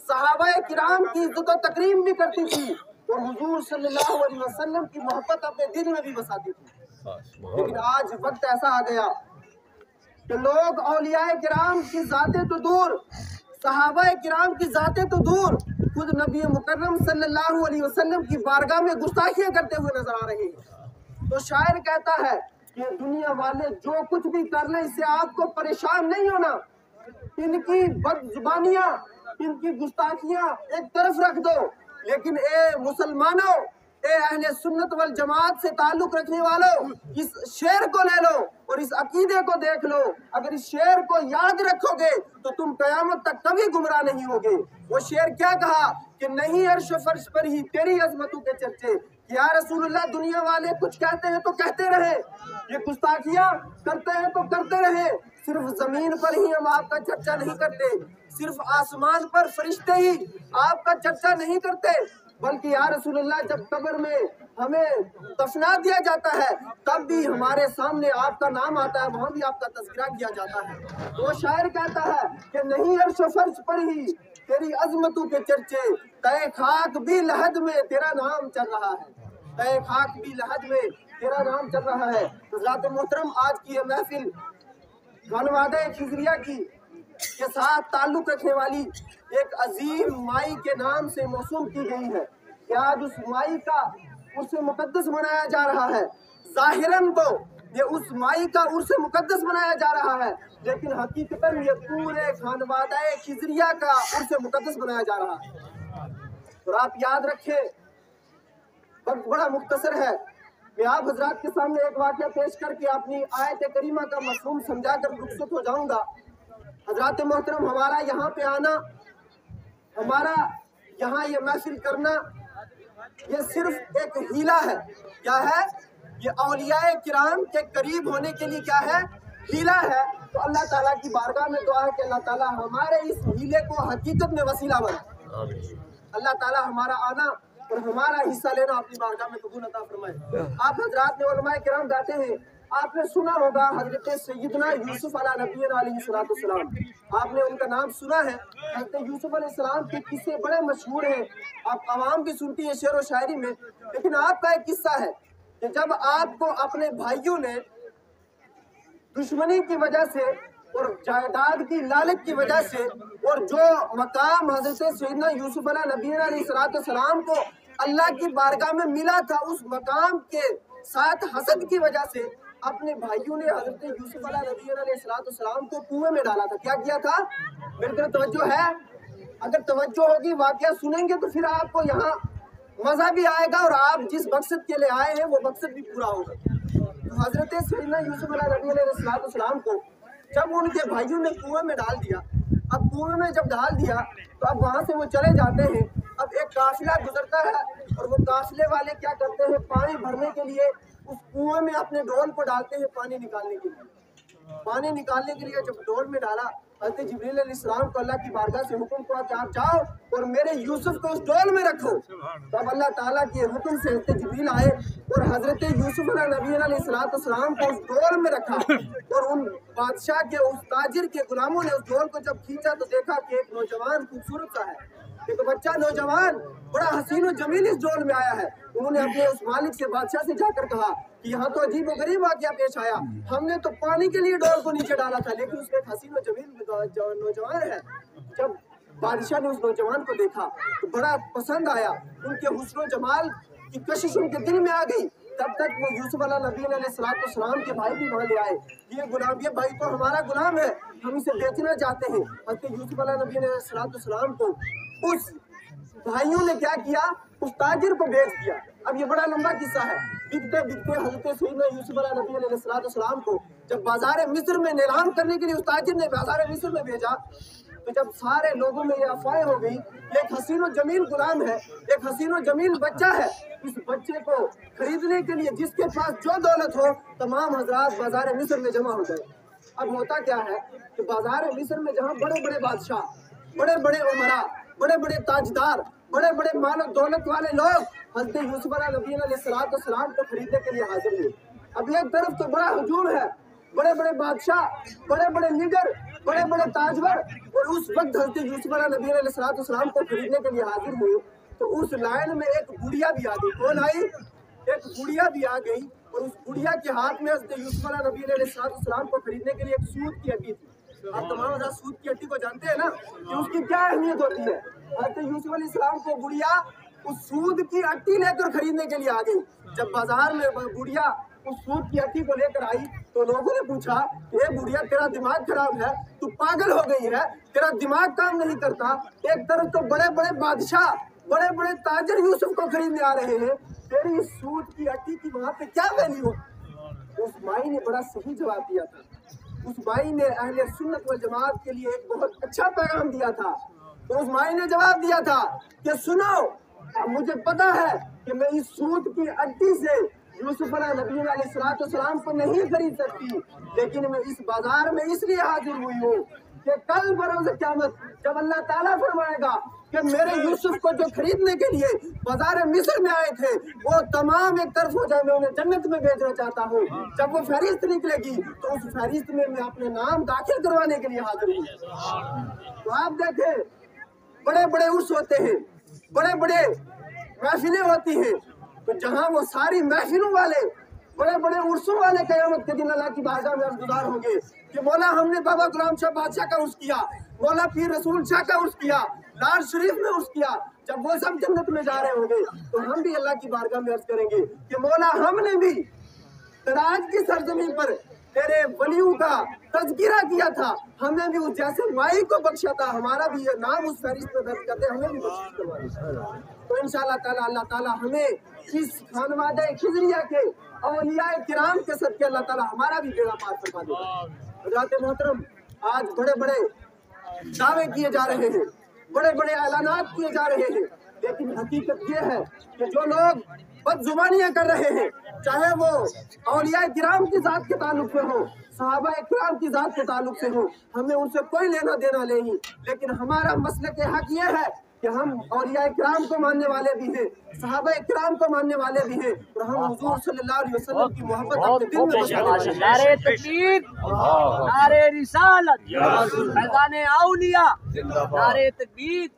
सहाबा किराम की इज्जत और तकरीम भी करती थी और हुजूर सल्लल्लाहु अलैहि वसल्लम की मोहब्बत अपने दिल में भी बसाती थी। लेकिन आज वक्त ऐसा आ गया कि लोग औलिया किराम की जातें तो दूर, सहाबा किराम की जातें तो दूर, खुद नबी मुकर्रम सल्लल्लाहु अलैहि वसल्लम की बारगाह में गुस्ताखियां करते हुए नजर आ रहे हैं। तो शायर कहता है कि दुनिया वाले जो कुछ भी कर लें इससे आपको परेशान नहीं होना, इनकी बदजुबानियां, इनकी गुस्ताखियां एक तरफ रख दो, लेकिन ए मुसलमानों, ए अहले सुन्नत वल जमात से ताल्लुक रखने वालों, इस शेर को ले लो और इस अकीदे को देख लो। अगर इस शेर को याद रखोगे तो तुम कयामत तक कभी गुमराह नहीं होगे। वो शेर क्या कहा कि नहीं अर्श फर्श पर ही तेरी अजमतों के चर्चे, या रसूलुल्लाह दुनिया वाले कुछ कहते हैं तो कहते रहे, ये गुस्ताखियां करते हैं तो करते रहे, सिर्फ जमीन पर ही हम आपका चर्चा नहीं करते, सिर्फ आसमान पर फरिश्ते ही आपका चर्चा नहीं करते, बल्कि या रसूलुल्लाह जब कब्र में हमें दफना दिया जाता है तब भी हमारे सामने आपका नाम आता है, वहाँ भी आपका तज़किरा किया जाता है। तो शायर कहता है कि नहीं अर्श फर्श पर ही तेरी अजमतों के चर्चे, तय खाक भी लहद में तेरा नाम चल रहा है, तय खाक भी लहद में तेरा नाम चल रहा है। हज़रात मोहतरम, आज की ये महफिल खानवादा खिजरिया की के साथ ताल्लुक रखने वाली एक अजीम माई के नाम से मौसूम की गई है कि आज उस माई का उर्स मुकद्दस मनाया जा रहा है। जाहिरन तो ये उस माई का उर्स मुकद्दस मनाया जा रहा है, लेकिन हकीकतन ये पूरे खानवादा खिजरिया का उर्स मुकद्दस मनाया जा रहा है। और आप याद रखें, वक्त बड़ा मुख्तसर है, मैं आप हजरात के सामने एक वाक़या पेश करके अपनी आयत करीमा का मफहूम समझा कर रुखसत हो जाऊंगा। हजरात मोहतरम, हमारा यहाँ पे आना, हमारा यहाँ ये महफिल करना, ये सिर्फ एक हीला है। क्या है ये? औलिया किराम के करीब होने के लिए क्या है? हीला है। तो अल्लाह ताला की बारगाह में दुआ है कि अल्लाह ताला हमारे इस हीले को हकीकत में वसीला बनाए। अल्लाह ताला हमारा आना और हमारा हिस्सा लेना अपनी बारगाह में कबूल अता फरमाए। आप हजरात ने उलमाए किराम गाते हैं, आपने सुना होगा हजरत सैयदना यूसुफ अला नबीना अलैहिस्सलाम, आपने उनका नाम सुना है। हजरत यूसुफ अलैहिस्सलाम के किस्से बड़े मशहूर हैं, आप आवाम भी सुनती है शेर व शायरी में। लेकिन आपका एक किस्सा है कि जब आपको अपने भाइयों ने दुश्मनी की वजह से और जायदाद की लालच की वजह से और जो मकाम हजरत सैयदना यूसुफ अला नबीना अलैहिस्सलाम को अल्लाह की बारगाह में मिला था, उस मकाम के साथ हसद की वजह से अपने भाइयों ने हजरत यूसुफ अला नबीना अलैहिस्सलाम को कुएं में डाला था। क्या किया था? मेरे तरफ तवज्जो है? अगर तवज्जो होगी, वाकया सुनेंगे तो फिर आपको यहाँ मजा भी आएगा और आप जिस मकसद के लिए आए हैं वो मकसद भी पूरा होगा। तो हजरत सैयदना यूसुफ अला नबीना अलैहिस्सलाम को जब उनके भाइयों ने कुएं में डाल दिया, अब कुएं में जब डाल दिया तो अब वहाँ से वो चले जाते हैं। अब एक काफिला गुजरता है और वो काफिले वाले क्या करते हैं, पानी भरने के लिए उस कुएं में अपने डोल को डालते हैं पानी निकालने के लिए। पानी निकालने के लिए जब डोल में डाला, हज़रत जिब्रील अलैहिस्सलाम को अल्लाह की बारगाह से हुक्म हुआ कि आप जाओ और मेरे यूसुफ को उस डोल में रखो। तो अब अल्लाह ताला के हुक्म से हज़रत जिब्रील आए और हज़रत यूसुफ अलैहिस्सलाम को उस डोल में रखा। और उन बादशाह के उस ताजिर के गुलामों ने उस डोल को जब खींचा तो देखा कि एक नौजवान खूबसूरत सा है, एक बच्चा नौजवान बड़ा हसीन और जमील इस डोल में आया है। उन्होंने अपने उस मालिक से, बादशाह से जाकर कहा कि यहाँ तो अजीब और गरीब वाक़या पेश आया, हमने तो पानी के लिए डोल को नीचे डाला था, लेकिन उसमें एक हसीन और जमील नौजवान है। जब बादशाह ने उस नौजवान को देखा तो बड़ा पसंद आया, उनके हुस्न और जमाल की कशिश उनके दिल में आ गई। तब तक वो यूसुफ अला नबीना अलैहिस्सलाम के भाई भी वहाँ ले आए। ये गुलाम, ये भाई तो हमारा गुलाम है, हम इसे बेचना चाहते हैं। हज़रत यूसुफ अला नबीना अलैहिस्सलाम को उस भाइयों ने क्या किया, उस ताजिर को बेच दिया। अब ये बड़ा लंबा किस्सा है। बिकते बिकते हज़रत सैयदना यूसुफ अला नबीना अलैहिस्सलाम को जब बाजार मिस्र में नीलाम करने के लिए उस ताजिर ने बाजार मिस्र में भेजा, तो जब सारे लोगों में ये अफवाह हो गई, एक हसीन और जमील गुलाम है, एक हसीन और जमील बच्चा है, इस बच्चे को खरीदने के लिए जिसके पास जो दौलत हो तमाम हजरात बाजार मिस्र में जमा हो गए। अब होता क्या है कि बाजार मिस्र में जहाँ बड़े बड़े बादशाह, बड़े बड़े उमरा, बड़े बड़े ताजदार, बड़े बड़े माल और दौलत वाले लोग हज़रत यूसुफ अला नबीना अलैहिस्सलाम को खरीदने के लिए हाजिर हुए। अब एक तरफ तो बड़ा हुजूम है, बड़े बड़े बादशाह, बड़े बड़े लीडर बड़े बड़े ताजवर, और उस वक्त हज़रत यूसुफ नबी अलैहिस्सलाम को खरीदने के लिए हाजिर हुए तो उस लाइन में एक बुढ़िया भी आ गई। कौन आई? एक बुढ़िया भी आ गई, और उस बुढ़िया के हाथ में हज़रत यूसुफ नबी अलैहिस्सलाम को खरीदने के लिए एक सूद की हड्डी थी। आप तमाम हज़रात सूद की हड्डी को जानते हैं ना कि उसकी क्या अहमियत होती है। हज़रत यूसुफ अलैहिस्सलाम को बुढ़िया उस सूद की हड्डी लेकर खरीदने के लिए आ गई। जब बाजार में बुढ़िया उस सूद की हड्डी को लेकर आई तो लोगों ने पूछा, ये बुढ़िया तेरा दिमाग खराब है, तू पागल हो गई है, तेरा दिमाग काम नहीं करता। एक तरफ तो बड़े बड़े बादशाह, बड़े बड़े ताजर यूसुफ को खरीदने आ रहे हैं, तेरी सूद की हड्डी की वहां पे क्या वैल्यू? उस माई ने बड़ा सही जवाब दिया था। उस माई ने अहले सुन्नत वल जमात के लिए एक बहुत अच्छा पैगाम दिया था। तो उस माई ने जवाब दिया था कि सुनो, मुझे पता है कि मैं इस सूद की हड्डी से यूसुफ नबी अलैहिस्सलाम को नहीं खरीद सकती, लेकिन मैं इस बाजार में इसलिए हाजिर हुई हूँ कि कल बरोज़ क़यामत जब अल्लाह ताला फरमाएगा कि मेरे यूसुफ को जो खरीदने के लिए बाजार मिस्र में आए थे वो तमाम एक तरफ हो जाए, मैं उन्हें जन्नत में भेजना चाहता हूँ। जब वो फहरिस्त निकलेगी तो उस फहरिस्त में मैं अपने नाम दाखिल करवाने के लिए हाजिर हूँ। तो आप देखें, बड़े बड़े उर्स होते हैं, बड़े बड़े महफिलें होती हैं, तो जहाँ वो सारी महफिलों वाले, बड़े बड़े उर्सों वाले क़यामत के दिन अल्लाह की बारगाह में अर्ज़गुज़ार होंगे कि मौला हमने बाबा गुलाम शाह बादशाह का उर्स किया, मौला पीर रसूल शाह का उर्स किया, लाल शरीफ में उर्स किया। जब वो सब जन्नत में जा रहे होंगे तो हम भी अल्लाह की बारगाह में अर्ज़ करेंगे कि मौला हमने भी तराज की सरजमीन पर तेरे वलियों का तज़किरा किया था, हमें भी उस जैसे माई को बख्शा था, हमारा भी ये नाम उस फहरिस्त में दर्ज करते, हमें भी बख्शिश करवाए। तो इंशाअल्लाह ताला अल्लाह ताला हमें इस खानवादे खिज़रिया के औलियाए किराम के सदके अल्लाह ताला हमारा भी बेड़ा पार फरमा देगा। हज़रात मोहतरम, आज बड़े बड़े दावे किए जा रहे हैं, बड़े बड़े ऐलानात किए जा रहे हैं, लेकिन हकीकत ये है कि जो लोग बदजुबानियाँ कर रहे हैं, चाहे वो औलियाए किराम की ज़ात के ताल्लुक से हो, सहाबा किराम की ज़ात के ताल्लुक से हो, हमें उनसे कोई लेना देना नहीं। लेकिन हमारा मसलक हक ये है कि हम औलियाए किराम को मानने वाले भी हैं, सहाबा किराम को मानने वाले भी हैं, और हम हुजूर सल्लल्लाहु अलैहि वसल्लम की मोहब्बत अपने दिल में बसाने वाले हैं। नारे तकबीर, नारे रिसालत, फैज़ाने औलिया, नारे तकबीर,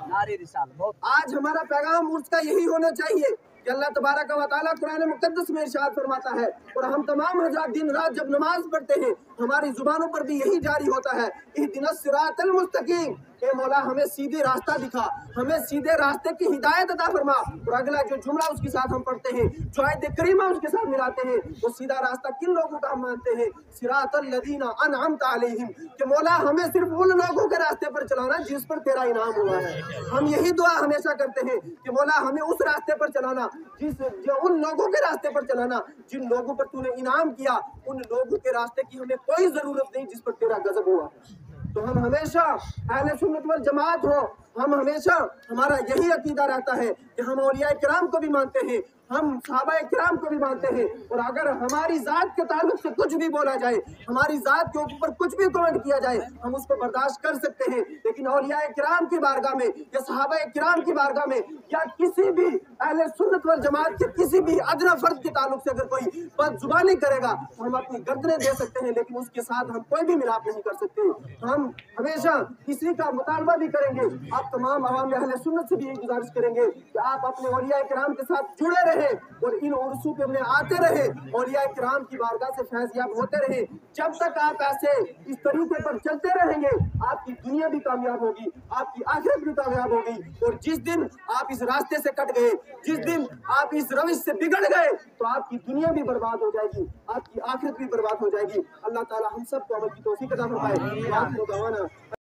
नारे रिसालत। आज हमारा पैगाम उर्स का यही होना चाहिए कि अल्लाह तबारक व तआला कुरान मुक़द्दस में इरशाद फरमाता है, और हम तमाम हज़रात दिन रात जब नमाज पढ़ते हैं हमारी जुबानों पर भी यही जारी होता है, इहदिनस सिरातल मुस्तकीम, ए मौला हमें सीधे रास्ता दिखा, हमें सीधे रास्ते की हिदायत अता फरमा। और अगला जो जुमला उसके साथ हम पढ़ते हैं, जो आयत करीमा उसके साथ मिलाते हैं, वो सीधा रास्ता किन लोगों का हम मानते हैं? सिरातल लज़ीना अनअमता अलैहिम, कि मौला हमें सिर्फ उन लोगों के रास्ते पर चलाना जिस पर तेरा इनाम हुआ है। हम यही दुआ हमेशा करते हैं कि मौला हमें उस रास्ते पर चलाना जो उन लोगों के रास्ते पर चलाना जिन लोगों पर तूने इनाम किया, उन लोगों के रास्ते की हमें कोई जरूरत नहीं जिस पर तेरा गजब हुआ। तो हम हमेशा अहले सुन्नत वल जमात हो, हम हमेशा हमारा यही अकीदा रहता है कि हम औलिया किराम को भी मानते हैं, हम सहाबा किराम को भी मानते हैं, और अगर हमारी ज़ात के ताल्लुक से कुछ भी बोला जाए, हमारी ज़ात के ऊपर कुछ भी कमेंट किया जाए, हम उसको बर्दाश्त कर सकते हैं। लेकिन औलिया किराम की बारगाह में या सहाबा किराम की बारगाह में या किसी भी अहले सुन्नत वल जमात के किसी भी अदना फर्द के ताल्लुक से अगर कोई बदजुबानी करेगा तो हम अपनी गर्दनें दे सकते हैं, लेकिन उसके साथ हम कोई भी मिलाप नहीं कर सकते। हम हमेशा किसी का मुतालबा भी करेंगे, आप तमाम अवाम अहले सुन्नत से भी यही गुजारिश करेंगे कि आप अपने औलिया किराम के साथ जुड़े रहे और इन उर्सों पे अपने आते रहे, औलिया किराम की बारगाह से फैज़याब होते रहे। जब तक आप ऐसे इस तरीके पर चलते रहेंगे आपकी दुनिया भी कामयाब होगी, आपकी आखिरत भी कामयाब होगी, और जिस दिन आप इस रास्ते से कट गए, जिस दिन आप इस रविश से बिगड़ गए तो आपकी दुनिया भी बर्बाद हो जाएगी, आपकी आखिरत भी बर्बाद हो जाएगी। अल्लाह ताला हम सबको अमल की तौफीक अता फरमाए।